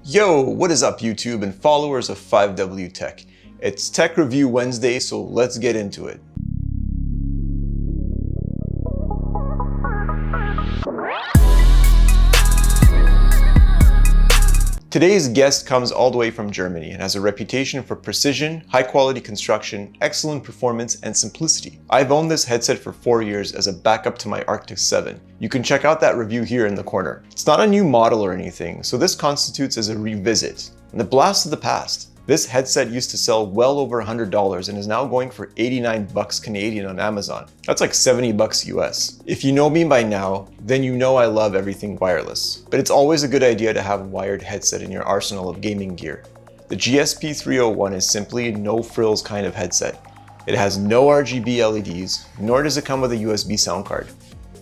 Yo, what is up YouTube and followers of 5W Tech? It's Tech Review Wednesday, so let's get into it. Today's guest comes all the way from Germany and has a reputation for precision, high-quality construction, excellent performance, and simplicity. I've owned this headset for 4 years as a backup to my Arctic 7. You can check out that review here in the corner. It's not a new model or anything, so this constitutes as a revisit and the blast of the past. This headset used to sell well over $100 and is now going for 89 bucks Canadian on Amazon. That's like 70 bucks US. If you know me by now, then you know I love everything wireless. But it's always a good idea to have a wired headset in your arsenal of gaming gear. The GSP 301 is simply a no-frills kind of headset. It has no RGB LEDs, nor does it come with a USB sound card.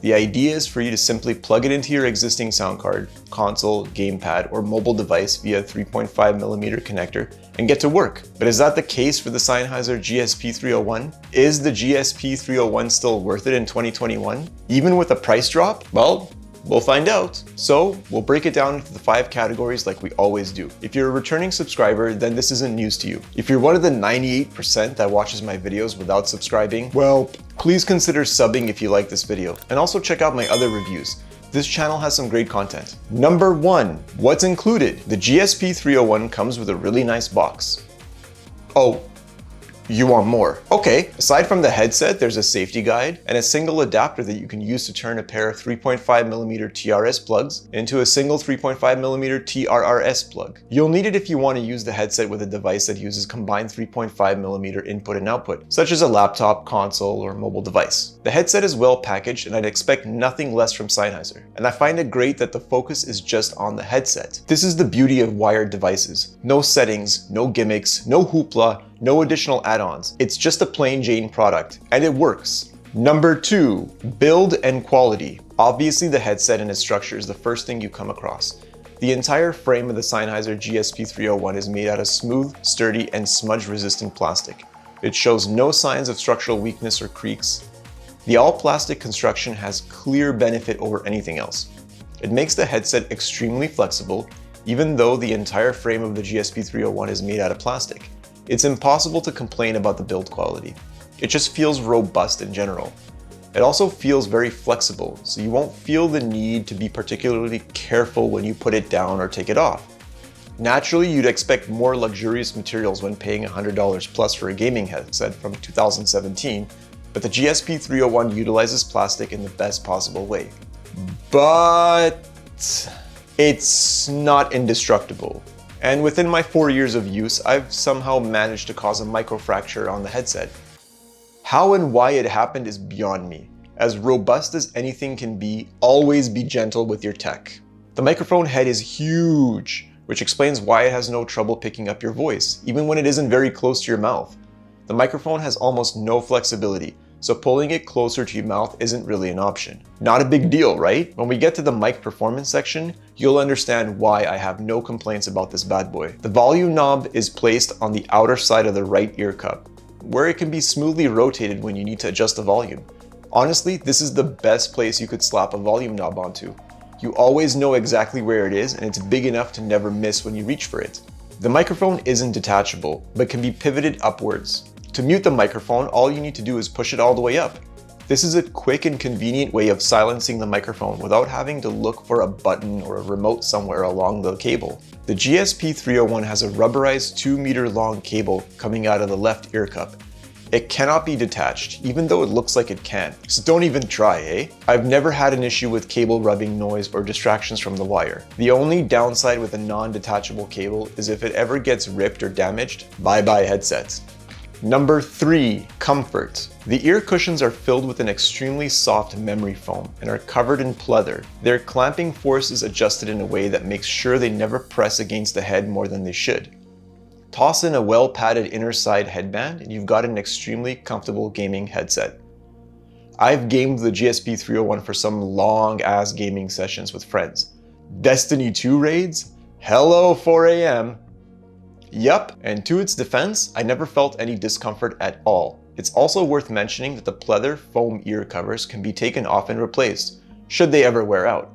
The idea is for you to simply plug it into your existing sound card, console, gamepad, or mobile device via a 3.5mm connector and get to work. But is that the case for the Sennheiser GSP 301? Is the GSP 301 still worth it in 2021? Even with a price drop? Well, we'll find out. So we'll break it down into the 5 categories like we always do. If you're a returning subscriber, then this isn't news to you. If you're one of the 98% that watches my videos without subscribing, well, please consider subbing if you like this video. And also check out my other reviews. This channel has some great content. Number 1, what's included? The GSP 301 comes with a really nice box. Oh, you want more? Okay, aside from the headset, there's a safety guide and a single adapter that you can use to turn a pair of 3.5mm TRS plugs into a single 3.5mm TRRS plug. You'll need it if you want to use the headset with a device that uses combined 3.5mm input and output, such as a laptop, console, or mobile device. The headset is well packaged and I'd expect nothing less from Sennheiser, and I find it great that the focus is just on the headset. This is the beauty of wired devices. No settings, no gimmicks, no hoopla, no additional add-ons. It's just a plain Jane product, and it works. Number 2, build and quality. Obviously the headset and its structure is the first thing you come across. The entire frame of the Sennheiser GSP 301 is made out of smooth, sturdy, and smudge-resistant plastic. It shows no signs of structural weakness or creaks. The all-plastic construction has clear benefit over anything else. It makes the headset extremely flexible, even though the entire frame of the GSP 301 is made out of plastic. It's impossible to complain about the build quality. It just feels robust in general. It also feels very flexible, so you won't feel the need to be particularly careful when you put it down or take it off. Naturally, you'd expect more luxurious materials when paying $100 plus for a gaming headset from 2017, but the GSP 301 utilizes plastic in the best possible way. But it's not indestructible. And within my 4 years of use, I've somehow managed to cause a microfracture on the headset. How and why it happened is beyond me. As robust as anything can be, always be gentle with your tech. The microphone head is huge, which explains why it has no trouble picking up your voice, even when it isn't very close to your mouth. The microphone has almost no flexibility, so pulling it closer to your mouth isn't really an option. Not a big deal, right? When we get to the mic performance section, you'll understand why I have no complaints about this bad boy. The volume knob is placed on the outer side of the right ear cup, where it can be smoothly rotated when you need to adjust the volume. Honestly, this is the best place you could slap a volume knob onto. You always know exactly where it is, and it's big enough to never miss when you reach for it. The microphone isn't detachable, but can be pivoted upwards. To mute the microphone, all you need to do is push it all the way up. This is a quick and convenient way of silencing the microphone without having to look for a button or a remote somewhere along the cable. The GSP 301 has a rubberized 2-meter long cable coming out of the left ear cup. It cannot be detached, even though it looks like it can. So don't even try, eh? I've never had an issue with cable rubbing noise or distractions from the wire. The only downside with a non-detachable cable is if it ever gets ripped or damaged, bye-bye headsets. Number 3, comfort. The ear cushions are filled with an extremely soft memory foam and are covered in pleather. Their clamping force is adjusted in a way that makes sure they never press against the head more than they should. Toss in a well-padded inner side headband and you've got an extremely comfortable gaming headset. I've gamed the GSP 301 for some long-ass gaming sessions with friends. Destiny 2 raids? Hello 4 AM. Yup, and to its defense, I never felt any discomfort at all. It's also worth mentioning that the pleather foam ear covers can be taken off and replaced, should they ever wear out.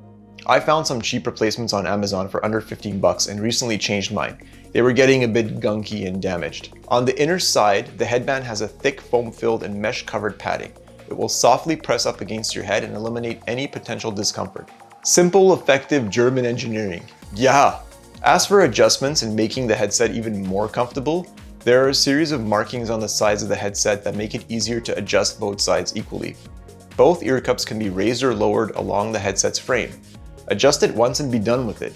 I found some cheap replacements on Amazon for under 15 bucks and recently changed mine. They were getting a bit gunky and damaged. On the inner side, the headband has a thick foam-filled and mesh-covered padding. It will softly press up against your head and eliminate any potential discomfort. Simple, effective German engineering. Yeah! As for adjustments and making the headset even more comfortable, there are a series of markings on the sides of the headset that make it easier to adjust both sides equally. Both ear cups can be raised or lowered along the headset's frame. Adjust it once and be done with it.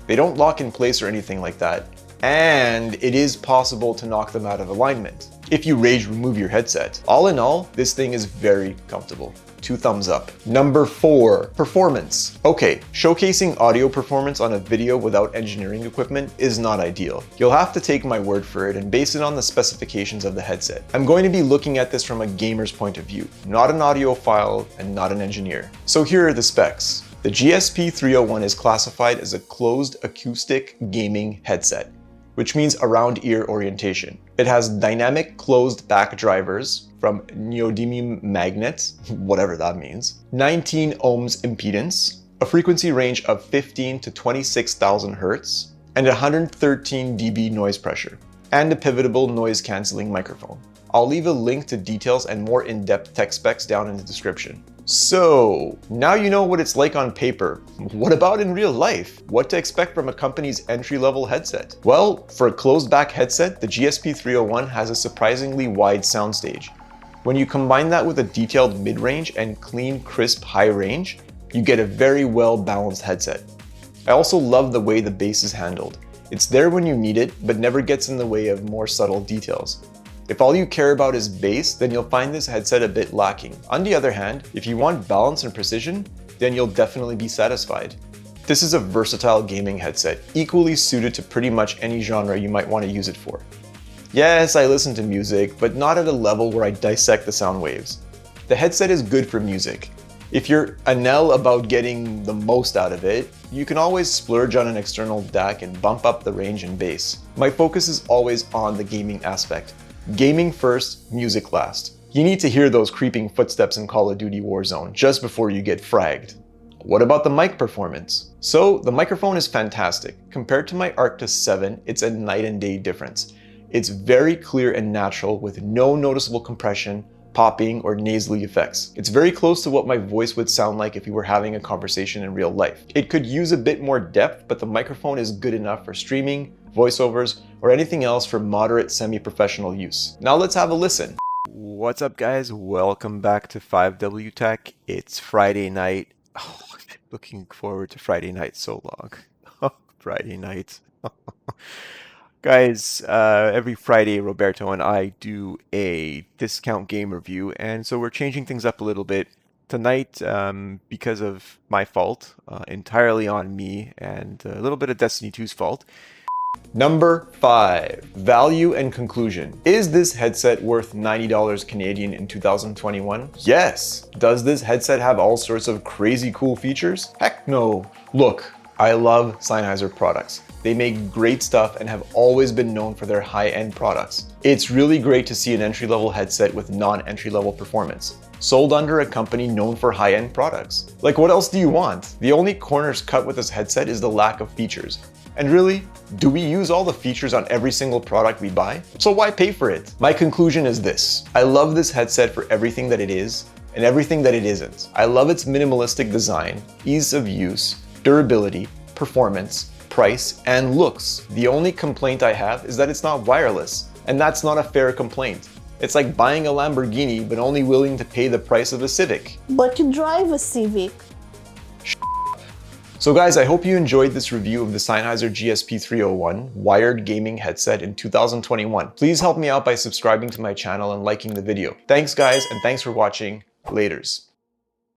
They don't lock in place or anything like that, and it is possible to knock them out of alignment if you rage remove your headset. All in all, this thing is very comfortable. 2 thumbs up. Number 4, performance. Okay, showcasing audio performance on a video without engineering equipment is not ideal. You'll have to take my word for it and base it on the specifications of the headset. I'm going to be looking at this from a gamer's point of view, not an audiophile and not an engineer. So here are the specs. The GSP 301 is classified as a closed acoustic gaming headset, which means around ear orientation. It has dynamic closed back drivers from neodymium magnets, whatever that means, 19 ohms impedance, a frequency range of 15 to 26,000 hertz, and 113 dB noise pressure, and a pivotable noise cancelling microphone. I'll leave a link to details and more in-depth tech specs down in the description. So, now you know what it's like on paper. What about in real life? What to expect from a company's entry-level headset? Well, for a closed-back headset, the GSP 301 has a surprisingly wide soundstage. When you combine that with a detailed mid-range and clean, crisp high range, you get a very well-balanced headset. I also love the way the bass is handled. It's there when you need it, but never gets in the way of more subtle details. If all you care about is bass, then you'll find this headset a bit lacking. On the other hand, if you want balance and precision, then you'll definitely be satisfied. This is a versatile gaming headset, equally suited to pretty much any genre you might want to use it for. Yes, I listen to music, but not at a level where I dissect the sound waves. The headset is good for music. If you're anal about getting the most out of it, you can always splurge on an external DAC and bump up the range and bass. My focus is always on the gaming aspect. Gaming first, music last. You need to hear those creeping footsteps in Call of Duty Warzone just before you get fragged. What about the mic performance? So, the microphone is fantastic. Compared to my Arctis 7, it's a night and day difference. It's very clear and natural with no noticeable compression, popping, or nasally effects. It's very close to what my voice would sound like if we were having a conversation in real life. It could use a bit more depth, but the microphone is good enough for streaming, voiceovers, or anything else for moderate semi-professional use. Now let's have a listen. What's up guys? Welcome back to 5W Tech. It's Friday night. Oh, I've been looking forward to Friday night so long. Friday night. Guys, every Friday, Roberto and I do a discount game review, and so we're changing things up a little bit. Tonight, because of my fault, entirely on me, and a little bit of Destiny 2's fault. Number 5, value and conclusion. Is this headset worth $90 Canadian in 2021? Yes. Does this headset have all sorts of crazy cool features? Heck no. Look, I love Sennheiser products. They make great stuff and have always been known for their high-end products. It's really great to see an entry-level headset with non-entry-level performance, sold under a company known for high-end products. Like, what else do you want? The only corners cut with this headset is the lack of features. And really, do we use all the features on every single product we buy? So why pay for it? My conclusion is this. I love this headset for everything that it is and everything that it isn't. I love its minimalistic design, ease of use, durability, performance, price, and looks. The only complaint I have is that it's not wireless, and that's not a fair complaint. It's like buying a Lamborghini but only willing to pay the price of a Civic. But you drive a Civic. So guys, I hope you enjoyed this review of the Sennheiser GSP 301 wired gaming headset in 2021. Please help me out by subscribing to my channel and liking the video. Thanks guys, and thanks for watching. Laters.